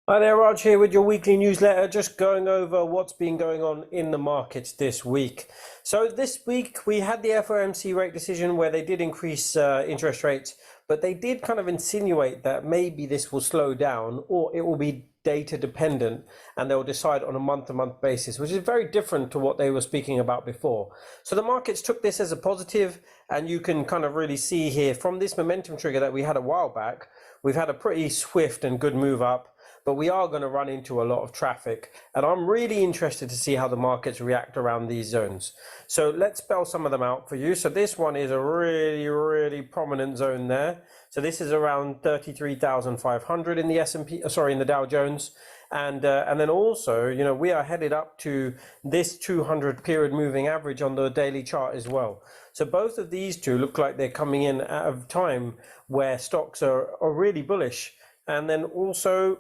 Hi there, Raj here with your weekly newsletter, just going over what's been going on in the markets this week. So this week we had the FOMC rate decision where they did increase interest rates, but they did kind of insinuate that maybe this will slow down or it will be data dependent and they'll decide on a month-to-month basis, which is very different to what they were speaking about before. So the markets took this as a positive, and you can kind of really see here from this momentum trigger that we had a while back, we've had a pretty swift and good move up. But we are going to run into a lot of traffic, and I'm really interested to see how the markets react around these zones. So let's spell some of them out for you. So this one is a really prominent zone there. So this is around 33,500 in the S&P, in the Dow Jones, and then also, you know, we are headed up to this 200 period moving average on the daily chart as well. So both of these two look like they're coming in at a time where stocks are really bullish, and then also,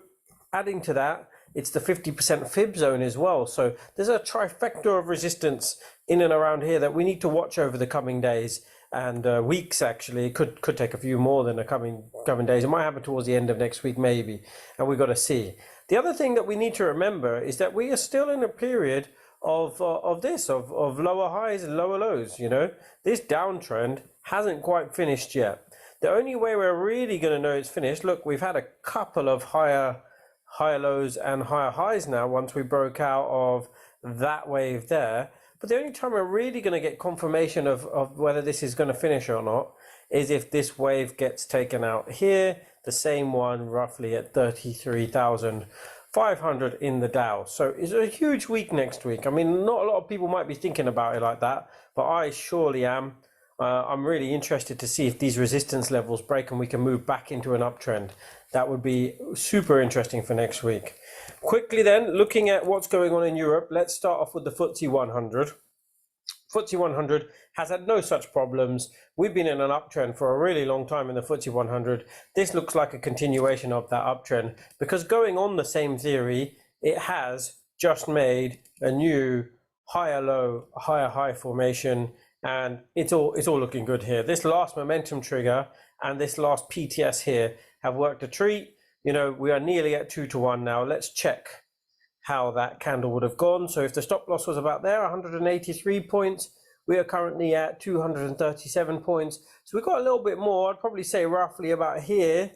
adding to that, it's the 50% fib zone as well. So there's a trifecta of resistance in and around here that we need to watch over the coming days and weeks. Actually, it could take a few more than the coming days. It might happen towards the end of next week maybe, and we've got to see. The other thing that we need to remember is that we are still in a period of lower highs and lower lows. You know, this downtrend hasn't quite finished yet. The only way we're really going to know it's finished, look, we've had a couple of higher lows and higher highs now once we broke out of that wave there. But the only time we're really going to get confirmation of whether this is going to finish or not is if this wave gets taken out here, the same one roughly at 33,500 in the Dow. So it's a huge week next week. I mean, not a lot of people might be thinking about it like that, but I surely am. I'm really interested to see if these resistance levels break and we can move back into an uptrend. That would be super interesting for next week. Quickly then, looking at what's going on in Europe, let's start off with the FTSE 100. FTSE 100 has had no such problems. We've been in an uptrend for a really long time in the FTSE 100. This looks like a continuation of that uptrend because, going on the same theory, it has just made a new higher low, higher high formation, and it's all looking good here. This last momentum trigger and this last PTS here have worked a treat. You know, we are nearly at 2-to-1 now. Let's check how that candle would have gone. So if the stop loss was about there, 183 points, we are currently at 237 points. So we've got a little bit more. I'd probably say roughly about here,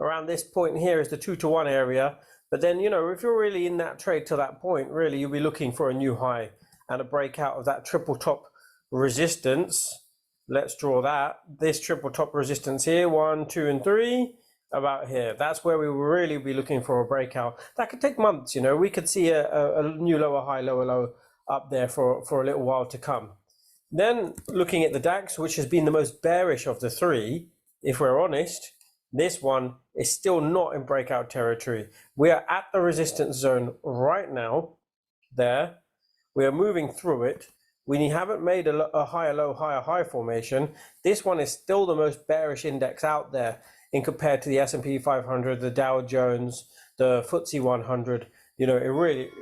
around this point here is the 2-to-1 area. But then, you know, if you're really in that trade to that point, really you'll be looking for a new high and a breakout of that triple top resistance. Let's draw that. This triple top resistance here, 1, 2, and 3, about here. That's where we will really be looking for a breakout. That could take months, you know. We could see a new lower high, lower low up there for a little while to come. Then looking at the DAX, which has been the most bearish of the three, if we're honest, this one is still not in breakout territory. We are at the resistance zone right now. There, we are moving through it. We haven't made a higher low, higher high formation. This one is still the most bearish index out there in compared to the S&P500, the Dow Jones, the FTSE 100. You know, it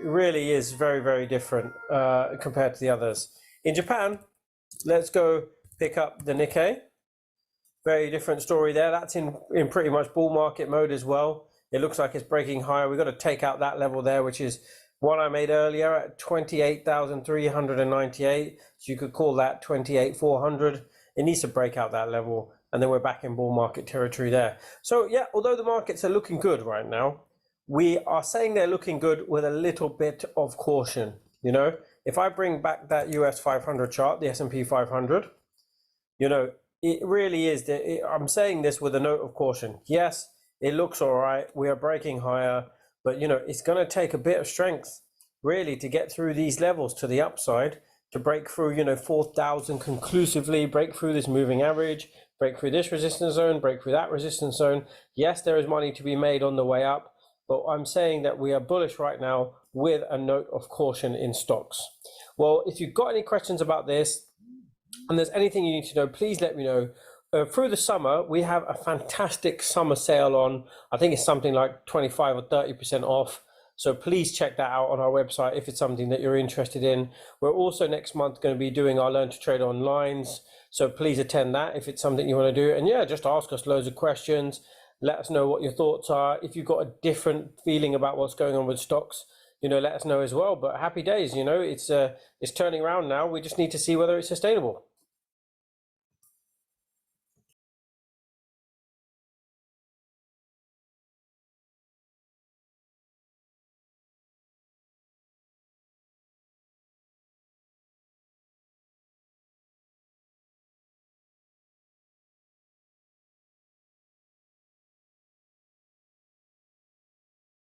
really is very different compared to the others. In Japan, let's go pick up the Nikkei. Very different story there. That's in pretty much bull market mode as well. It looks like it's breaking higher. We've got to take out that level there, which is one I made earlier at 28,398. So you could call that 28,400. It needs to break out that level, and then we're back in bull market territory there. So yeah, although the markets are looking good right now, we are saying they're looking good with a little bit of caution. You know, if I bring back that US 500 chart, the S&P 500, you know, it really is. I'm saying this with a note of caution. Yes, it looks all right. We are breaking higher. But, you know, it's going to take a bit of strength, really, to get through these levels to the upside, to break through, you know, 4,000 conclusively, break through this moving average, break through this resistance zone, break through that resistance zone. Yes, there is money to be made on the way up, but I'm saying that we are bullish right now with a note of caution in stocks. Well, if you've got any questions about this, and there's anything you need to know, please let me know. Through the summer, we have a fantastic summer sale on. I think it's something like 25 or 30% off. So please check that out on our website if it's something that you're interested in. We're also next month going to be doing our Learn to Trade Onlines. So please attend that if it's something you want to do. And yeah, just ask us loads of questions. Let us know what your thoughts are. If you've got a different feeling about what's going on with stocks, let us know as well. But happy days, it's turning around now. We just need to see whether it's sustainable.